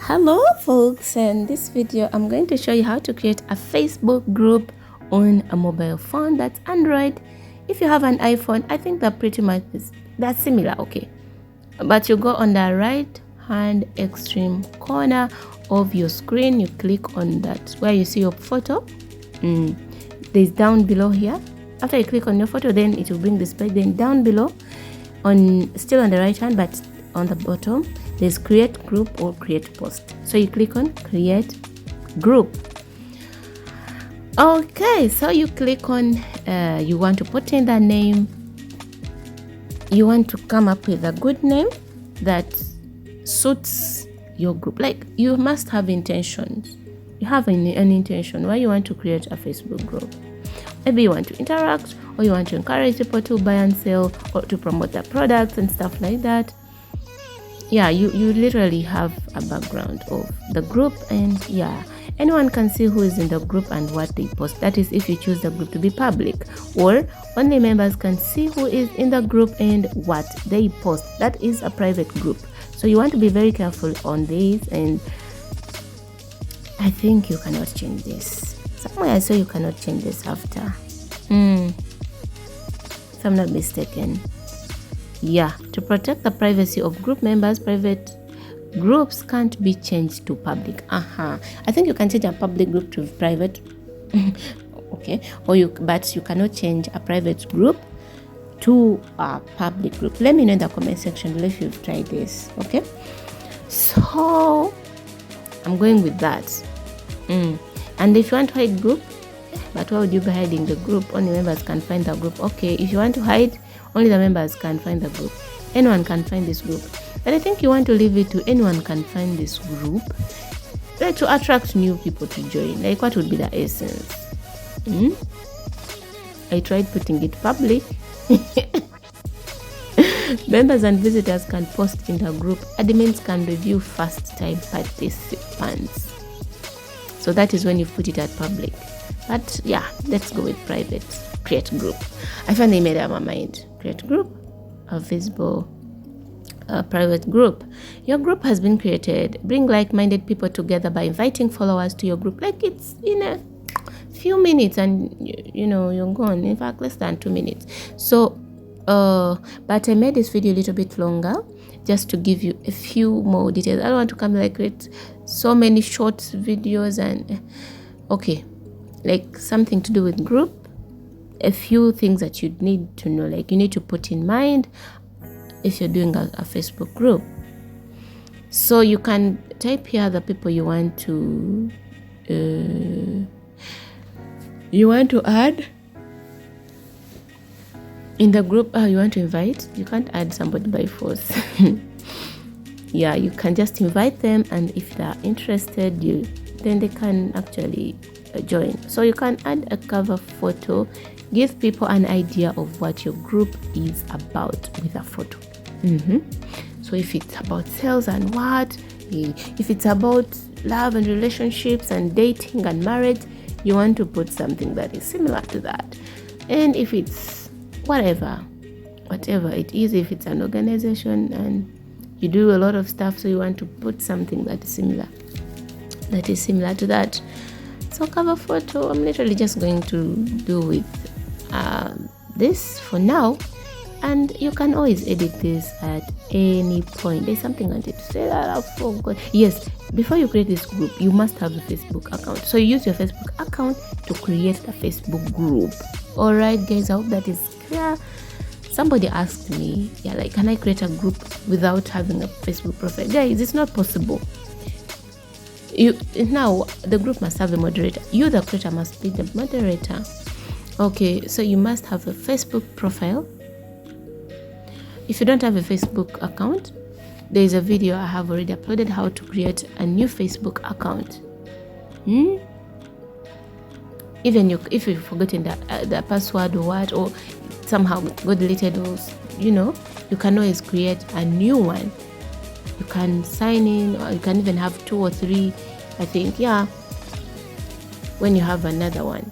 Hello folks, in this video I'm going to show you how to create a Facebook group on a mobile phone that's Android. If you have an iPhone, I think they're similar, okay, but you go on the right hand extreme corner of your screen, you click on that where you see your photo. There's down below here. After you click on your photo, then it will bring this page. Then down below, still on the right hand but on the bottom, there's create group or create post. So you click on create group. Okay, so you click on you want to put in the name. You want to come up with a good name that suits your group. Like, you must have intentions. You have an intention why you want to create a Facebook group. Maybe you want to interact, or you want to encourage people to buy and sell, or to promote their products and stuff like that. Yeah, you literally have a background of the group, and yeah, anyone can see who is in the group and what they post. That is if you choose the group to be public, or only members can see who is in the group and what they post. That is a private group. So you want to be very careful on this, and I think you cannot change this. Somewhere I saw you cannot change this after. If I'm not mistaken. Yeah, to protect the privacy of group members, private groups can't be changed to public. I think you can change a public group to private. Okay, but you cannot change a private group to a public group. Let me know in the comment section below if you've tried this. Okay, so I'm going with that. And if you want to hide group, but why would you be hiding the group? Only members can find the group. Okay, if you want to hide, only the members can find the group. Anyone can find this group. But I think you want to leave it to anyone can find this group, like, to attract new people to join. Like, what would be the essence? I tried putting it public. Members and visitors can post in the group. Admins can review first-time participants. So that is when you put it at public. But yeah, let's go with private. Create group. I finally made up my mind. Create group, a visible private group. Your group has been created. Bring like-minded people together by inviting followers to your group. Like, it's in a few minutes and you're gone. In fact, less than 2 minutes. So but I made this video a little bit longer just to give you a few more details. I don't want to come like create so many short videos and okay, like something to do with group. A few things that you need to know, like you need to put in mind if you're doing a Facebook group. So you can type here the people you want to add in the group. You want to invite. You can't add somebody by force. Yeah, you can just invite them, and if they're interested, then they can actually join. So you can add a cover photo. Give people an idea of what your group is about with a photo. So if it's about sales and what, if it's about love and relationships and dating and marriage, you want to put something that is similar to that. And if it's whatever it is, if it's an organization and you do a lot of stuff, so you want to put something that is similar to that. So cover photo, I'm literally just going to do with this for now, and you can always edit this at any point. There's something I wanted to say that I forgot. Yes, before you create this group, you must have a Facebook account. So you use your Facebook account to create a Facebook group. All right, guys, I hope that is clear. Somebody asked me, like, can I create a group without having a Facebook profile? Guys, it's not possible. Now the group must have a moderator. You, the creator, must be the moderator. Okay, so you must have a Facebook profile. If you don't have a Facebook account, there is a video I have already uploaded how to create a new Facebook account. Even if you've forgotten the password or what, or somehow got deleted, or you can always create a new one. You can sign in, or you can even have 2 or 3, I think. Yeah, when you have another one.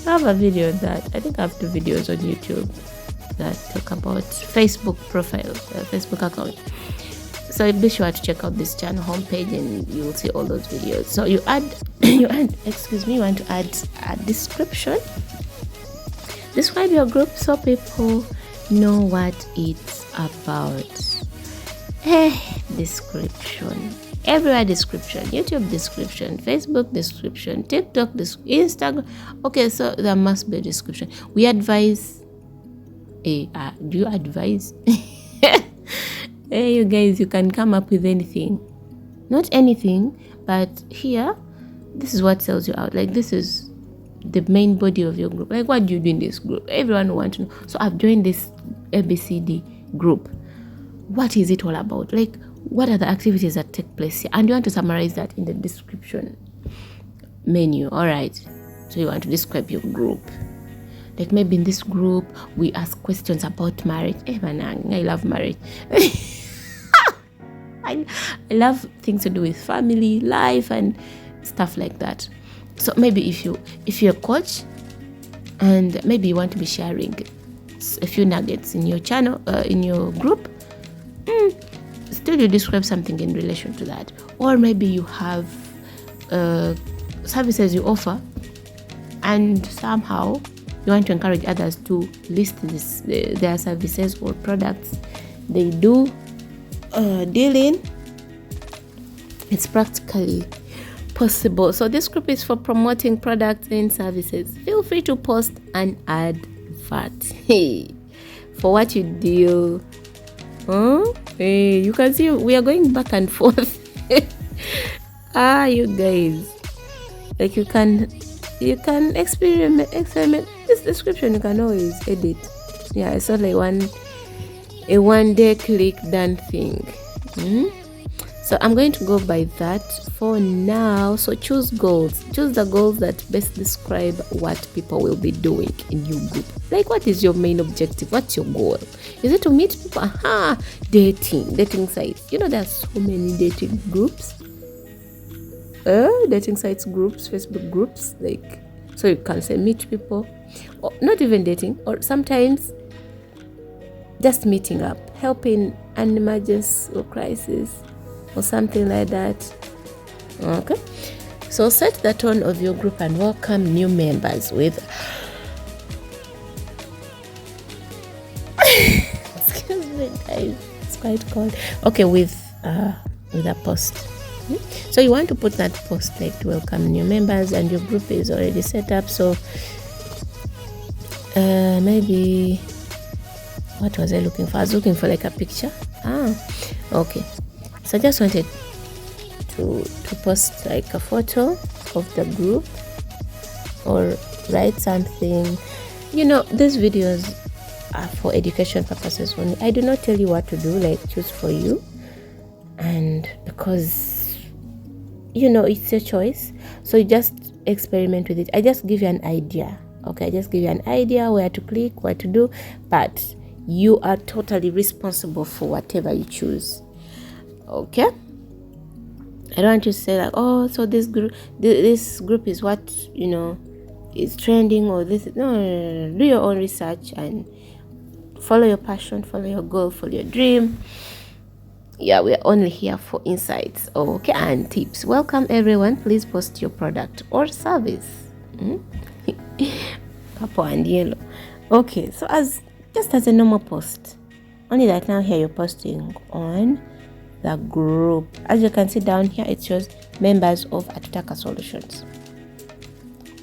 I have a video of that. I think I have 2 videos on YouTube that talk about Facebook profile, Facebook account. So be sure to check out this channel homepage and you will see all those videos. So you want to add a description. Describe your group so people know what it's about. Description. Everywhere description. YouTube description. Facebook description. TikTok Instagram. Okay, so there must be a description. We advise. Do you advise? Hey, you guys, you can come up with anything. Not anything, but here, this is what sells you out. Like, this is the main body of your group. Like, what do you do in this group? Everyone wants to know. So I've joined this ABCD group. What is it all about? Like, what are the activities that take place here? And you want to summarize that in the description menu. All right. So you want to describe your group. Like, maybe in this group, we ask questions about marriage. I love marriage. I love things to do with family, life, and stuff like that. So maybe if you're a coach and maybe you want to be sharing a few nuggets in your channel, in your group, still you describe something in relation to that. Or maybe you have services you offer and somehow you want to encourage others to list their services or products they do deal in. It's practically possible. So this group is for promoting products and services. Feel free to post and advert. Hey, for what you do. Hey, you can see we are going back and forth. You guys, like you can experiment. This description you can always edit. Yeah, it's not like a one day click done thing. So I'm going to go by that for now. So choose goals. Choose the goals that best describe what people will be doing in your group. Like, what is your main objective? What's your goal? Is it to meet people? Dating sites. You know, there are so many dating groups. Dating sites groups, Facebook groups. Like, so you can say meet people. Or not even dating. Or sometimes just meeting up. Helping an emergency or crisis. Or something like that. Okay. So set the tone of your group and welcome new members with excuse me guys, it's quite cold. Okay, with a post. So you want to put that post like to welcome new members and your group is already set up. So maybe what was I looking for? I was looking for like a picture. Okay. So I just wanted to post like a photo of the group or write something. You know, these videos are for education purposes only. I do not tell you what to do, like choose for you. And because, you know, it's your choice. So you just experiment with it. I just give you an idea. Okay, I just give you an idea where to click, what to do. But you are totally responsible for whatever you choose. Okay, I don't want you to say like, oh, so this group is what, you know, is trending or this. No. Do your own research and follow your passion, follow your goal, follow your dream. Yeah, we're only here for insights, okay, and tips. Welcome everyone. Please post your product or service. Purple and yellow. Okay, so as a normal post, only that now here you're posting on the group. As you can see down here, it shows members of Atutaka Solutions.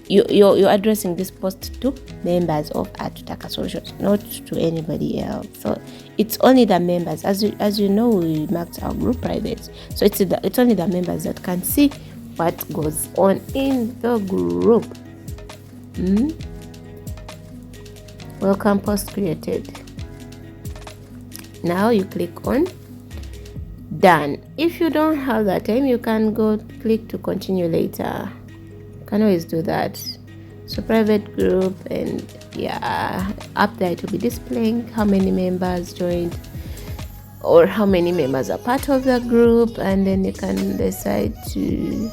You're addressing this post to members of Atutaka Solutions, not to anybody else. So it's only the members. As you know, we marked our group private. So it's only the members that can see what goes on in the group. Welcome post created. Now you click on done. If you don't have that time, you can go click to continue later. You can always do that. So private group, and yeah, up there it will be displaying how many members joined or how many members are part of the group, and then you can decide to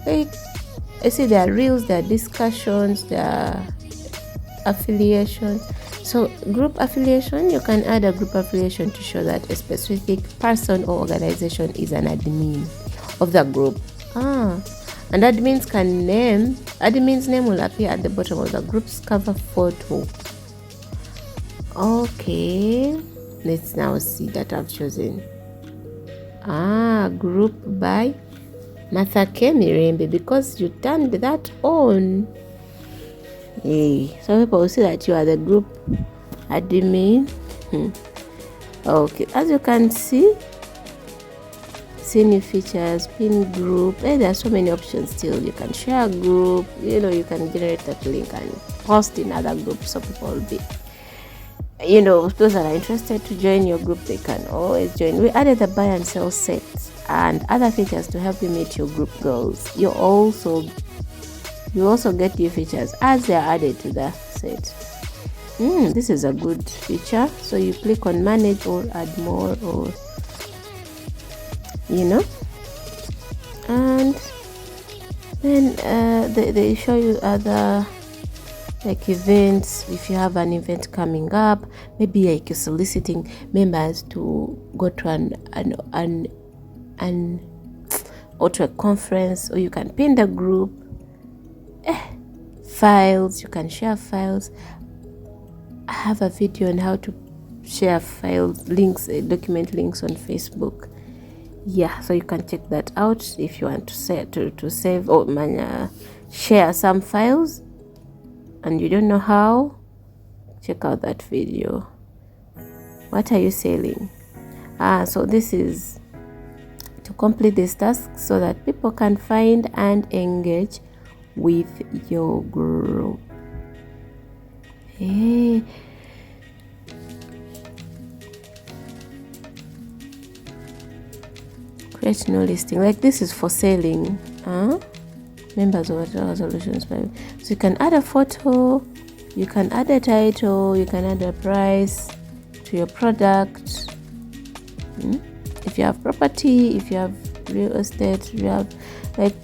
like, I see there are reels, there are discussions, there are affiliations. So group affiliation, you can add a group affiliation to show that a specific person or organization is an admin of the group. And admin's name will appear at the bottom of the group's cover photo. Okay, let's now see that I've chosen group by Atutaka Mirembe, because you turned that on. Hey, some people will see that you are the group admin. Okay, as you can see new features, pin group. There are so many options still. You can share a group, you can generate that link and post in other groups, so people will be, those that are interested to join your group, they can always join. We added the buy and sell sets and other features to help you meet your group goals. You also get new features as they are added to the set. This is a good feature. So you click on manage or add more, or and then they show you other like events. If you have an event coming up, maybe like you're soliciting members to go to or to a conference, or you can pin the group. Files, you can share files. I have a video on how to share files, links, document links on Facebook. So you can check that out if you want to save or share some files and you don't know how. Check out that video. What are you selling? So this is to complete this task so that people can find and engage with your group. Hey. Create no listing. Like this is for selling. Members of resolutions. So you can add a photo, you can add a title, you can add a price to your product. If you have property, if you have real estate, you have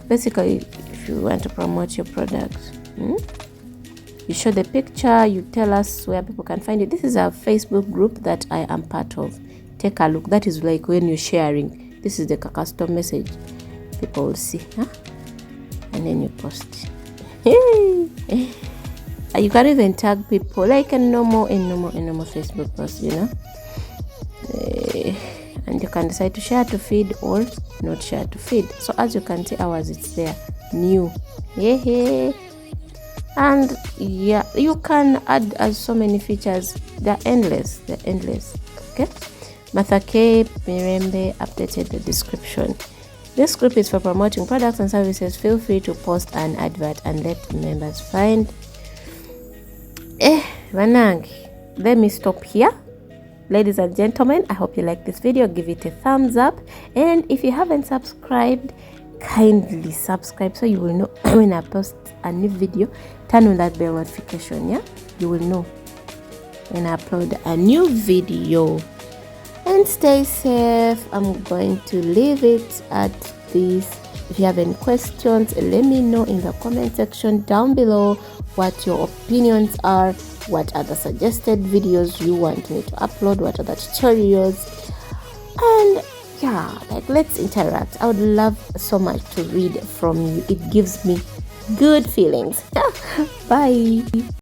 basically if you want to promote your product. You show the picture, you tell us where people can find it. This is a Facebook group that I am part of. Take a look. That is like when you're sharing. This is the custom message. People will see, and then you post. You can even tag people like a normal Facebook post, and you can decide to share to feed or not share to feed. So as you can see, ours it's there, new. And you can add so many features. They're endless. Okay. Atutaka Mirembe updated the description. This group is for promoting products and services. Feel free to post an advert and let members find. Let me stop here. Ladies and gentlemen, I hope you like this video. Give it a thumbs up, and if you haven't subscribed, kindly subscribe so you will know when I post a new video. Turn on that bell notification. You will know when I upload a new video. And stay safe. I'm going to leave it at this. If you have any questions, let me know in the comment section down below what your opinions are, what are the suggested videos you want me to upload, what are the tutorials, and let's interact. I would love so much to read from you. It gives me good feelings. Bye.